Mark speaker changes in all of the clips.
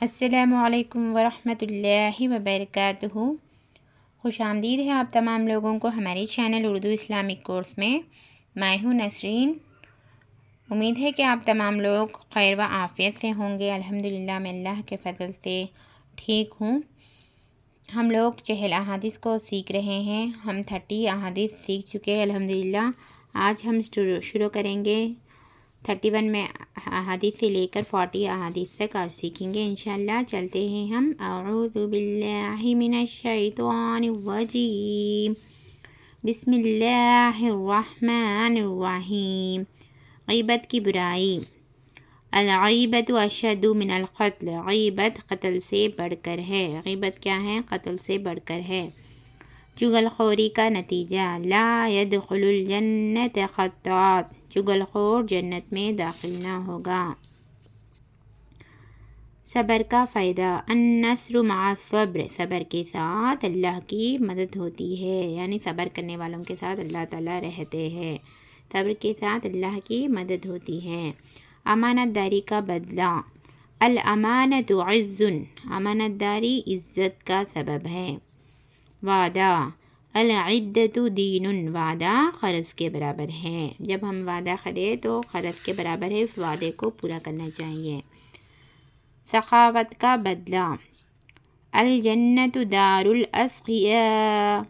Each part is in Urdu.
Speaker 1: السلام علیکم ورحمۃ اللہ وبرکاتہ۔ خوش آمدید ہے آپ تمام لوگوں کو ہمارے چینل اردو اسلامک کورس میں۔ میں ہوں نسرین۔ امید ہے کہ آپ تمام لوگ خیر و عافیت سے ہوں گے۔ الحمدللہ میں اللہ کے فضل سے ٹھیک ہوں۔ ہم لوگ 40 احادیث کو سیکھ رہے ہیں۔ ہم 30 احادیث سیکھ چکے الحمدللہ۔ آج ہم شروع کریں گے 31 میں احادیث سے لے کر 40 احادیث تک آج سیکھیں گے انشاءاللہ۔ چلتے ہیں ہم۔ اعوذ باللہ من الشیطان الرجیم، بسم اللہ الرحمن الرحیم۔ غیبت کی برائی۔ الغیبت اشد من القتل، غیبت قتل سے بڑھ کر ہے۔ غیبت کیا ہے؟ قتل سے بڑھ کر ہے۔ چغل خوری کا نتیجہ، لا يدخل الجنت خطات، چغل خور جنت میں داخل نہ ہوگا۔ صبر کا فائدہ، النصر مع الصبر، صبر کے ساتھ اللہ کی مدد ہوتی ہے، یعنی صبر کرنے والوں کے ساتھ اللہ تعالیٰ رہتے ہیں۔ صبر کے ساتھ اللہ کی مدد ہوتی ہے۔ امانت داری کا بدلہ، الامانۃ عز، امانت داری عزت کا سبب ہے۔ وعدہ، العدۃ دین، وعدہ قرض کے برابر ہے۔ جب ہم وعدہ کریں تو قرض کے برابر ہے، اس وعدے کو پورا کرنا چاہیے۔ سخاوت کا بدلہ، الجنت دار الاتقیاء،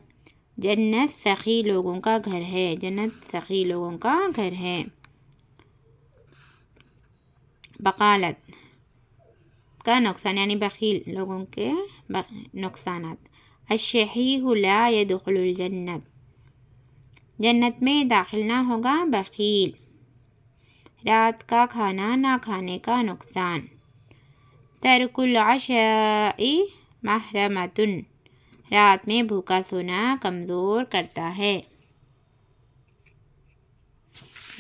Speaker 1: جنت سخی لوگوں کا گھر ہے، جنت سخی لوگوں کا گھر ہے۔ بخالت کا نقصان، یعنی بخیل لوگوں کے نقصانات۔ الشحیح لا يدخل الجنت، جنت میں داخل نہ ہوگا بخیل۔ رات کا کھانا نہ کھانے کا نقصان۔ ترک العشاء محرمۃ، رات میں بھوکا سونا کمزور کرتا ہے،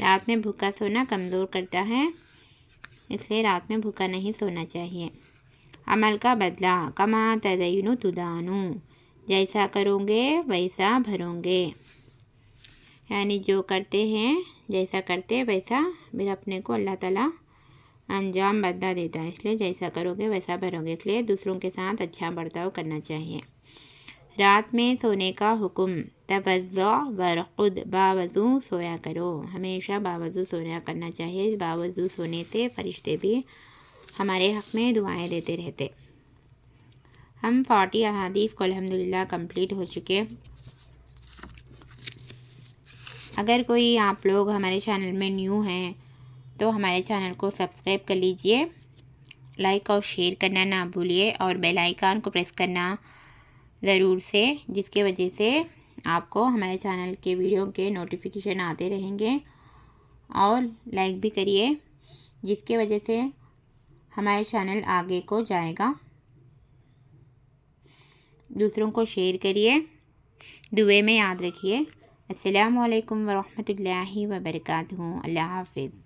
Speaker 1: رات میں بھوکا سونا کمزور کرتا ہے، اس لیے رات میں بھوکا نہیں سونا چاہیے۔ عمل کا بدلہ، کما تدین تدان، جیسا کرو گے ویسا بھرو گے، یعنی جو کرتے ہیں جیسا کرتے ویسا پھر اپنے کو اللہ تعالیٰ انجام بدلہ دیتا ہے، اس لیے جیسا کرو گے ویسا بھرو گے، اس لیے دوسروں کے ساتھ اچھا برتاؤ کرنا چاہیے۔ رات میں سونے کا حکم، توضؤ وارقد، باوضو سویا کرو، ہمیشہ باوضو سویا کرنا چاہیے۔ باوضو سونے سے فرشتے بھی ہمارے حق میں دعائیں دیتے رہتے۔ ہم 40 احادیث کو الحمدللہ کمپلیٹ ہو چکے۔ اگر کوئی آپ لوگ ہمارے چینل میں نیو ہیں تو ہمارے چینل کو سبسکرائب کر لیجئے، لائک اور شیئر کرنا نہ بھولیے، اور بیل آئیکن کو پریس کرنا ضرور سے، جس کی وجہ سے آپ کو ہمارے چینل کے ویڈیو کے نوٹیفیکیشن آتے رہیں گے، اور لائک بھی کریے، جس کی وجہ سے ہمارے چینل آگے کو جائے گا۔ دوسروں کو شیئر کریے، دعائیں میں یاد رکھیے۔ السلام علیکم ورحمۃ اللہ وبرکاتہ۔ اللہ حافظ۔